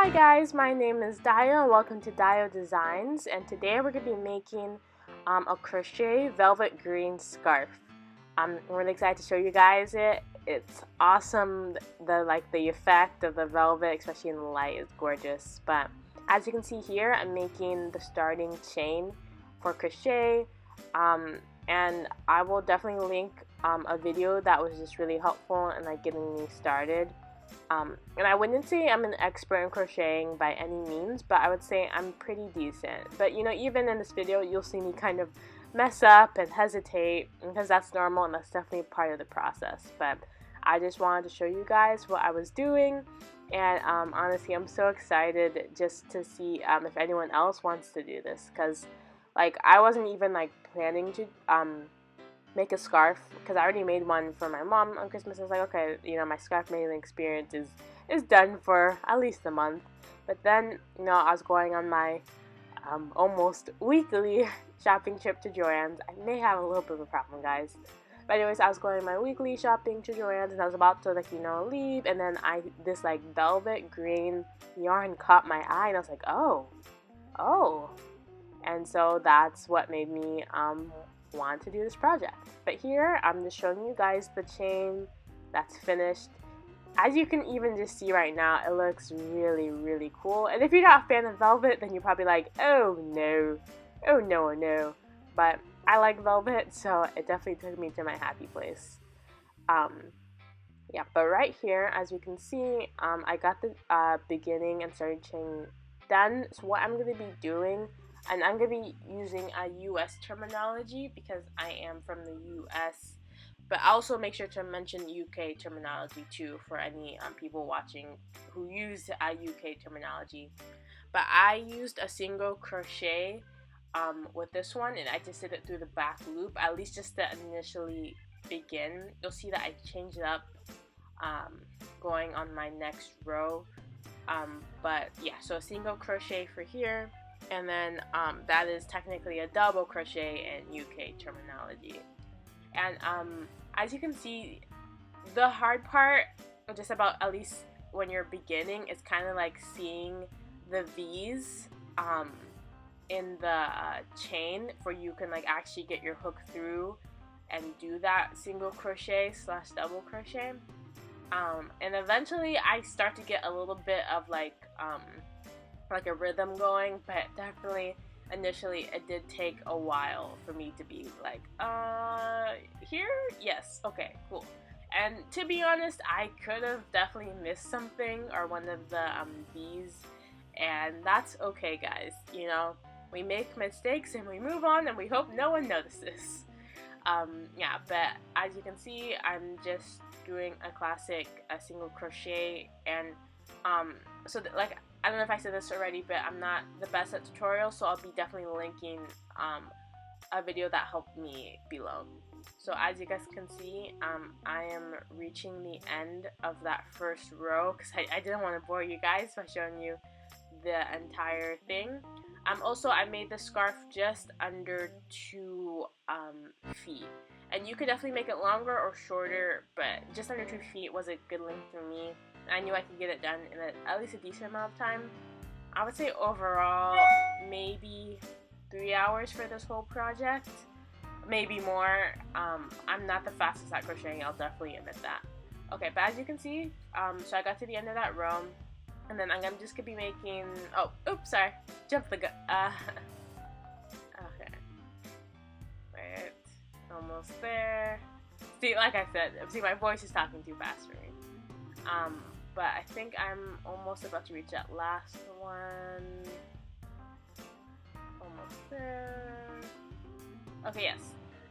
Hi guys, my name is Dio and welcome to Dio Designs, and today we're going to be making a crochet velvet green scarf. I'm really excited to show you guys it. It's awesome, the effect of the velvet, especially in the light, is gorgeous. But as you can see here, I'm making the starting chain for crochet, and I will definitely link a video that was just really helpful in getting me started. And I wouldn't say I'm an expert in crocheting by any means, but I would say I'm pretty decent. But you know, even in this video, you'll see me kind of mess up and hesitate, because that's normal and that's definitely part of the process. But I just wanted to show you guys what I was doing, and honestly, I'm so excited just to see if anyone else wants to do this, because I wasn't even planning to make a scarf, because I already made one for my mom on Christmas. I was like, okay, you know, my scarf making experience is done for at least a month. But then, you know, I was going on my almost weekly shopping trip to Joann's. I may have a little bit of a problem, guys. But anyways, I was going on my weekly shopping to Joann's, and I was about to leave, and then this velvet green yarn caught my eye, and I was like, oh. And so that's what made me want to do this project. But here I'm just showing you guys the chain that's finished. As you can even just see right now, it looks really cool. And if you're not a fan of velvet, then you're probably like, oh no. But I like velvet, so it definitely took me to my happy place. Yeah, but right here, as you can see, I got the beginning and starting chain done. So what I'm going to be doing, and I'm going to be using a US terminology because I am from the US, but I also make sure to mention UK terminology too for any people watching who use a UK terminology. But I used a single crochet with this one, and I just did it through the back loop, at least just to initially begin. You'll see that I changed it up going on my next row. But yeah, so a single crochet for here. And then that is technically a double crochet in UK terminology. And as you can see, the hard part, just about at least when you're beginning, is kind of seeing the V's in the chain, for you can actually get your hook through and do that single crochet / double crochet. And eventually I start to get a little bit of a rhythm going, but definitely initially it did take a while for me to be here? Yes, okay, cool. And to be honest, I could have definitely missed something or one of the V's, and that's okay, guys. You know, we make mistakes and we move on, and we hope no one notices. Yeah, but as you can see, I'm just doing a single crochet, and so I don't know if I said this already, but I'm not the best at tutorials, so I'll be definitely linking a video that helped me below. So as you guys can see, I am reaching the end of that first row, because I didn't want to bore you guys by showing you the entire thing. Also, I made the scarf just under 2 feet. And you could definitely make it longer or shorter, but just under 2 feet was a good length for me. I knew I could get it done in at least a decent amount of time. I would say overall, maybe 3 hours for this whole project. Maybe more. I'm not the fastest at crocheting, I'll definitely admit that. Okay, but as you can see, so I got to the end of that row, and then I'm just gonna be making, oh, oops, sorry, jumped the gun, okay, wait, almost there. See, like I said, see, my voice is talking too fast for me. But I think I'm almost about to reach that last one. Almost there. Okay, yes.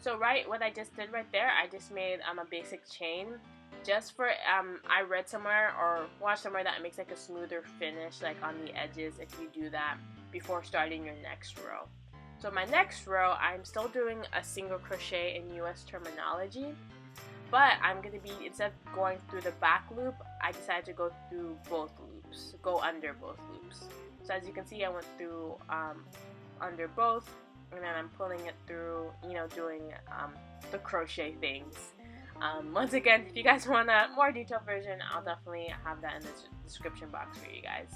So what I just did right there, I just made a basic chain. Just for, I read somewhere or watched somewhere that it makes a smoother finish on the edges if you do that before starting your next row. So my next row, I'm still doing a single crochet in US terminology. But I'm going to be, instead of going through the back loop, I decided to go through both loops, go under both loops. So as you can see, I went through under both, and then I'm pulling it through, you know, doing the crochet things. Once again, if you guys want a more detailed version, I'll definitely have that in the description box for you guys.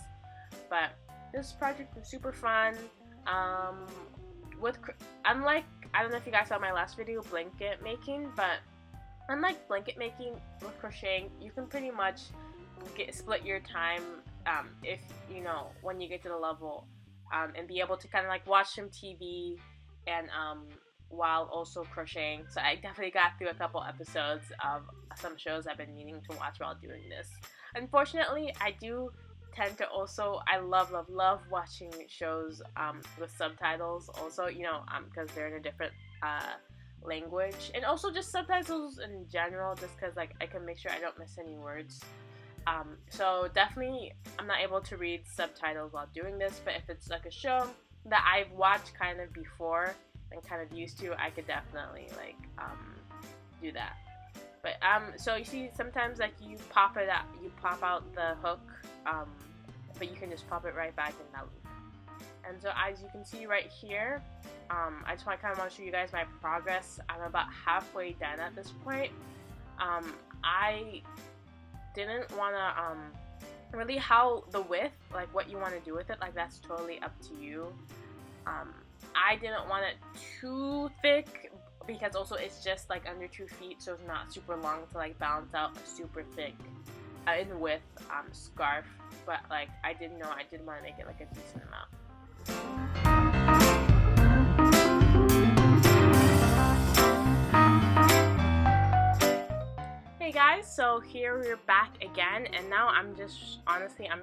But this project was super fun. Unlike, I don't know if you guys saw my last video, blanket making, but unlike blanket making with crocheting, you can pretty much split your time if you know when you get to the level, and be able to kind of like watch some TV and while also crocheting. So I definitely got through a couple episodes of some shows I've been meaning to watch while doing this. Unfortunately, I do tend to also, I love watching shows with subtitles also, you know, because they're in a different language, and also just subtitles in general, just because like I can make sure I don't miss any words. So definitely I'm not able to read subtitles while doing this, but if it's like a show that I've watched kind of before and kind of used to, I could definitely like do that. But so you see sometimes like you pop out the hook, but you can just pop it right back in that loop. And so as you can see right here, I just kind of want to show you guys my progress. I'm about halfway done at this point. I didn't want to really how the width, like what you want to do with it, like that's totally up to you. I didn't want it too thick because also it's just like under 2 feet, so it's not super long to like balance out a super thick in width scarf, but like I did want to make it like a decent amount. Hey guys, so here we're back again, and now I'm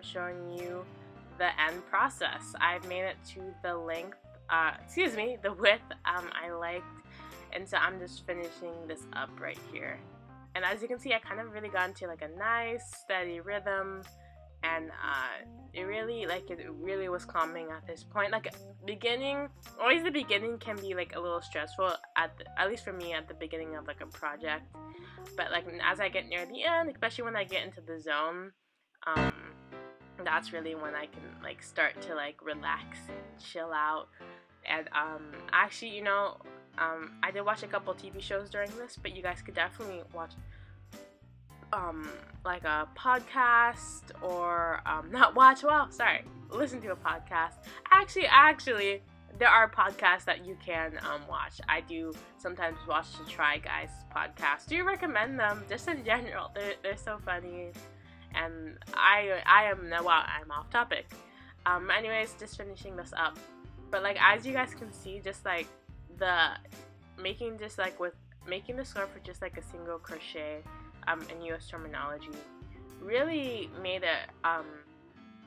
showing you the end process. I've made it to the length, the width I liked, and so I'm just finishing this up right here. And as you can see, I kind of really got into like a nice steady rhythm, and it really was calming at this point. Like always the beginning can be like a little stressful at least for me at the beginning of like a project, but like as I get near the end, especially when I get into the zone, that's really when I can like start to like relax and chill out. And actually, you know, I did watch a couple TV shows during this, but you guys could definitely watch like a podcast, or listen to a podcast. Actually there are podcasts that you can watch. I do sometimes watch the Try Guys podcast. Do you recommend them? Just in general, they're so funny. And I'm off topic. Anyways, just finishing this up. But like as you guys can see, just like making the scarf with just like a single crochet in US terminology really made it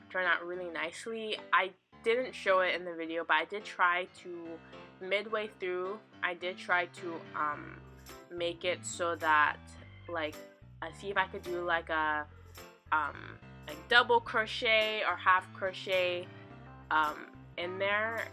turn out really nicely. I didn't show it in the video, but I did try to midway through. I did try to make it so that like I see if I could do like a like double crochet or half crochet in there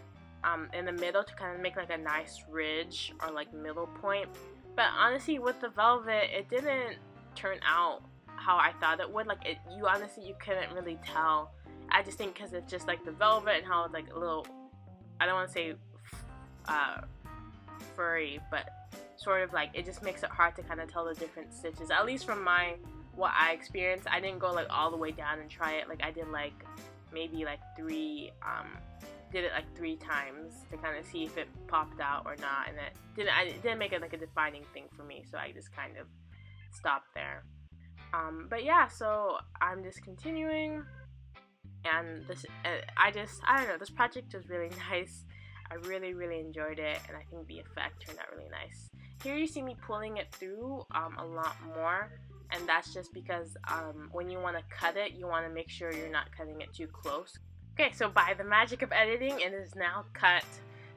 in the middle to kind of make like a nice ridge or like middle point. But honestly, with the velvet, it didn't turn out how I thought it would. Like you couldn't really tell. I just think because it's just like the velvet and how it's like a little, I don't want to say furry, but sort of like it just makes it hard to kind of tell the different stitches. At least from what I experienced, I didn't go like all the way down and try it. Like I did like maybe like three times to kind of see if it popped out or not, and it didn't make it like a defining thing for me, so I just kind of stopped there. But yeah, so I'm just continuing, and this I don't know, this project was really nice. I really enjoyed it, and I think the effect turned out really nice. Here you see me pulling it through a lot more, and that's just because when you want to cut it, you want to make sure you're not cutting it too close. Okay, so by the magic of editing, it is now cut.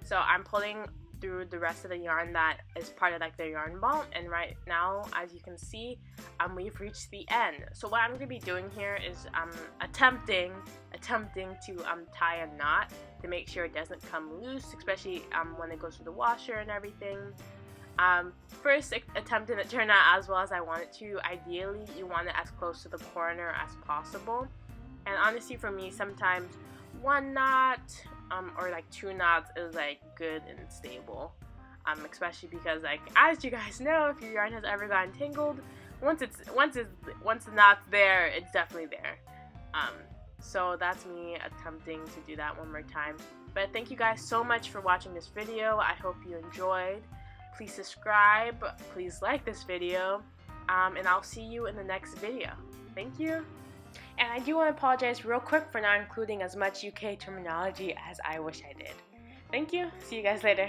So I'm pulling through the rest of the yarn that is part of like the yarn ball, and right now, as you can see, we've reached the end. So what I'm going to be doing here is attempting to tie a knot to make sure it doesn't come loose, especially when it goes through the washer and everything. First attempt didn't turn out as well as I wanted to. Ideally, you want it as close to the corner as possible. And honestly, for me, sometimes one knot or like 2 knots is like good and stable. Especially because, like, as you guys know, if your yarn has ever gotten tangled, once the knot's there, it's definitely there. So that's me attempting to do that one more time. But thank you guys so much for watching this video. I hope you enjoyed. Please subscribe, please like this video, and I'll see you in the next video. Thank you. And I do want to apologize real quick for not including as much UK terminology as I wish I did. Thank you. See you guys later.